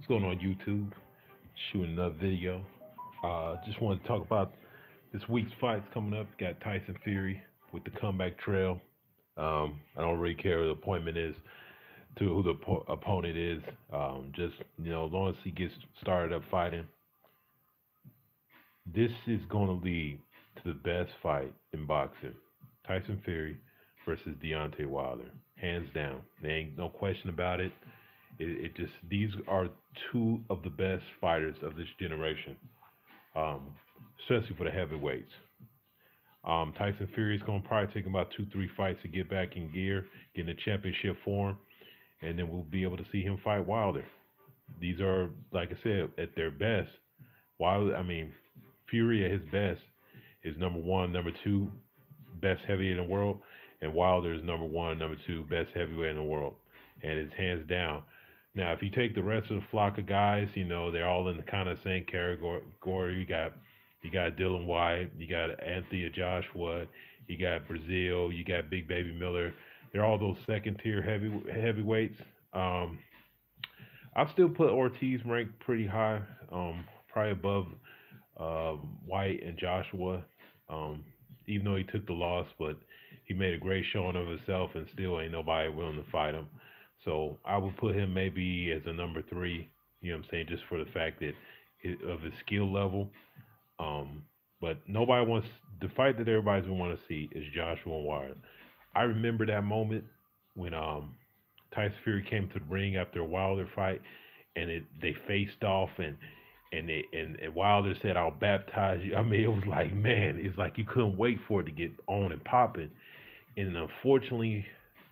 What's going on YouTube? Shooting another video. Just wanted to talk about this week's fights coming up. Got Tyson Fury with the comeback trail. I don't really care who the appointment is to who the opponent is. Just as long as he gets started up fighting, this is going to lead to the best fight in boxing. Tyson Fury versus Deontay Wilder, hands down. There ain't no question about it. It just these are two of the best fighters of this generation, um, especially for the heavyweights. Tyson Fury is going to probably take about 2, 3 fights to get back in gear, get in a championship form, and then we'll be able to see him fight Wilder. These are, like I said, at their best. Wilder, Fury at his best is number one, number two best heavyweight in the world, and Wilder is number one, number two best heavyweight in the world, and it's hands down. Now, if you take the rest of the flock of guys, they're all in the kind of same category. You got Dylan White, you got Anthony Joshua, you got Brazil, you got Big Baby Miller. They're all those second tier heavyweights. Um, I'll still put Ortiz ranked pretty high, probably above White and Joshua. Um, Even though he took the loss, but he made a great showing of himself, and still ain't nobody willing to fight him. So I would put him maybe as a number three. You know what I'm saying? Just for the fact that of his skill level. Um, but nobody wants the fight that everybody's gonna want to see is Joshua and Wilder. I remember that moment when Tyson Fury came to the ring after a Wilder fight, and they faced off, and Wilder said, "I'll baptize you." I mean, it was like, man, it's like you couldn't wait for it to get on and popping. And unfortunately,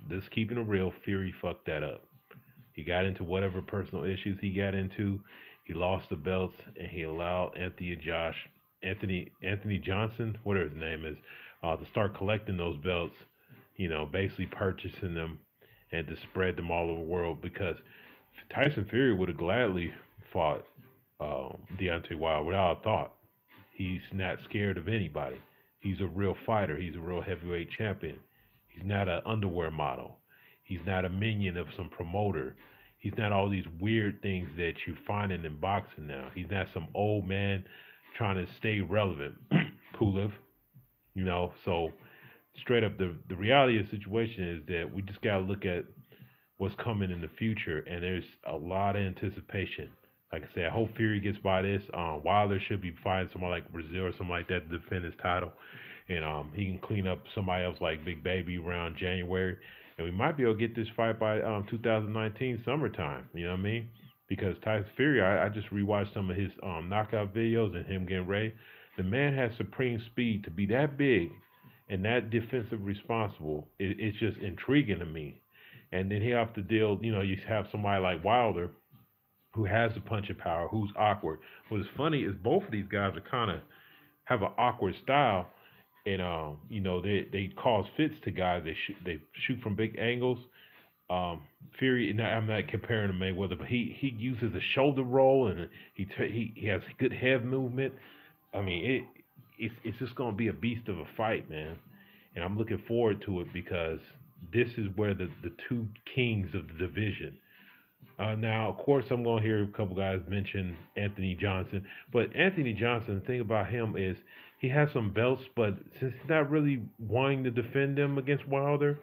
just keeping it real, Fury fucked that up. He got into whatever personal issues he got into. He lost the belts, and he allowed Anthony Johnson, whatever his name is, to start collecting those belts. Basically purchasing them and to spread them all over the world because Tyson Fury would have gladly fought Deontay Wilder without a thought. He's not scared of anybody. He's a real fighter. He's a real heavyweight champion. He's not an underwear model. He's not a minion of some promoter. He's not all these weird things that you're finding in boxing now. He's not some old man trying to stay relevant. Pulev, so straight up, the reality of the situation is that we just got to look at what's coming in the future, and there's a lot of anticipation. Like I said, I hope Fury gets by this. Wilder should be fighting someone like Brazil or something like that to defend his title, and he can clean up somebody else like Big Baby around January, and we might be able to get this fight by 2019 summertime. You know what I mean? Because Tyson Fury, I just rewatched some of his knockout videos and him getting ready. The man has supreme speed to be that big and that defensive responsible. It's just intriguing to me. And then he have to deal. You have somebody like Wilder who has the punching power, who's awkward. What's funny is both of these guys are kind of have an awkward style, and they cause fits to guys. They shoot from big angles. Fury, and I'm not comparing to Mayweather, but he uses a shoulder roll, and he has good head movement. I mean, it's just gonna be a beast of a fight, man. And I'm looking forward to it because this is where the two kings of the division. Now, of course, I'm going to hear a couple guys mention Anthony Johnson, but Anthony Johnson, the thing about him is he has some belts, but since he's not really wanting to defend them against Wilder,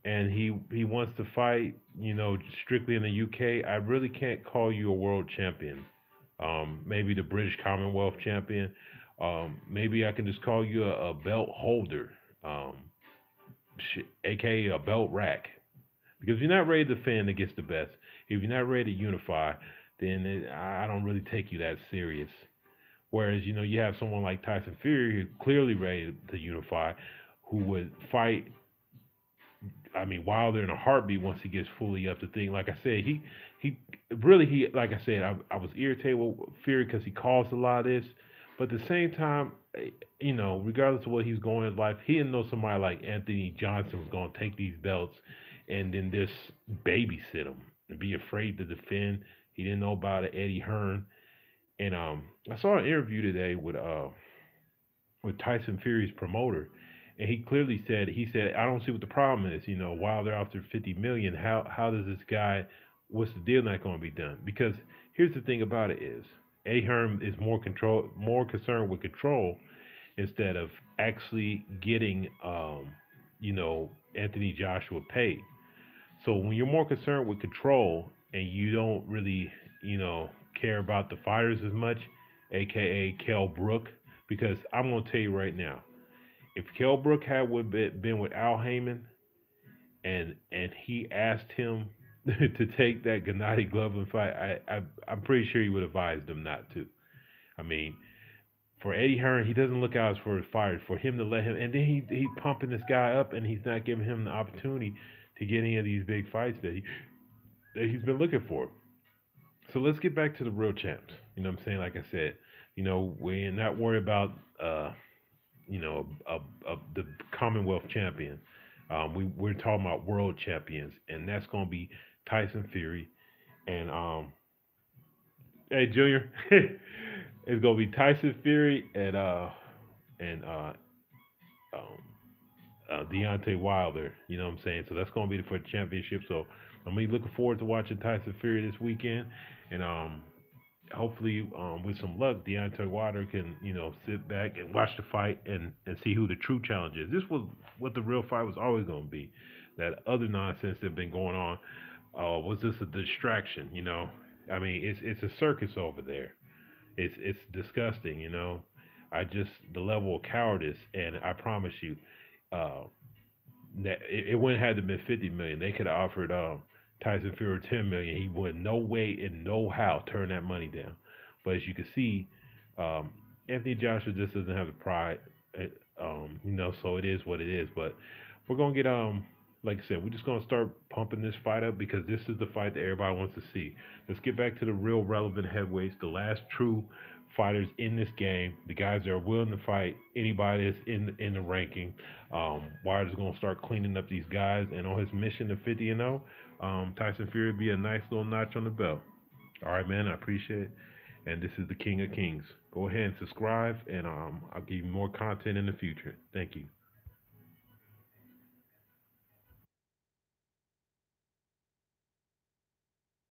and he wants to fight, strictly in the UK, I really can't call you a world champion. Maybe the British Commonwealth champion. Maybe I can just call you a belt holder, um, aka a belt rack. Because if you're not ready to defend against the best, if you're not ready to unify, then I don't really take you that serious. Whereas, you have someone like Tyson Fury who's clearly ready to unify, who would fight, I mean, Wilder in a heartbeat once he gets fully up to thing. Like I said, he really, like I said, I was irritated with Fury because he caused a lot of this. But at the same time, regardless of what he's going in life, he didn't know somebody like Anthony Johnson was going to take these belts and then just babysit him and be afraid to defend. He didn't know about it, Eddie Hearn. And I saw an interview today with Tyson Fury's promoter, and he said I don't see what the problem is. While they're after 50 million, how does this guy what's the deal not going to be done? Because here's the thing about it is Eddie Hearn is more concerned with control instead of actually getting, Anthony Joshua paid. So when you're more concerned with control and you don't really, you know, care about the fighters as much, aka Kell Brook, because I'm gonna tell you right now, if Kell Brook had been with Al Heyman and he asked him to take that Gennady Golovkin fight, I'm pretty sure he would advise him not to. I mean, for Eddie Hearn, he doesn't look out for his fighters. For him to let him, and then he's pumping this guy up, and he's not giving him the opportunity to get any of these big fights that he's been looking for. So let's get back to the real champs. You know what I'm saying? Like I said, we're not worried about the Commonwealth champion. We're talking about world champions, and that's going to be Tyson Fury and hey Junior, it's going to be Tyson Fury and um, Deontay Wilder. You know what I'm saying? So that's going to be for the championship. So I'm really looking forward to watching Tyson Fury this weekend, and hopefully, with some luck, Deontay Wilder can sit back and watch the fight and see who the true challenge is. This was what the real fight was always going to be. That other nonsense that been going on was just a distraction. I mean, it's a circus over there. It's disgusting. I just the level of cowardice, and I promise you, uh, that it wouldn't have to been 50 million. They could have offered Tyson Fury 10 million. He would no way and no how turn that money down. But as you can see, um, Anthony Joshua just doesn't have the pride. So it is what it is. But we're gonna get like I said, we're just gonna start pumping this fight up because this is the fight that everybody wants to see. Let's get back to the real relevant heavyweights, the last true fighters in this game, the guys that are willing to fight anybody that's in the ranking. Wilder's gonna start cleaning up these guys, and on his mission to 50-0, Tyson Fury will be a nice little notch on the belt. All right, man, I appreciate it. And this is the King of Kings. Go ahead and subscribe, and I'll give you more content in the future. Thank you.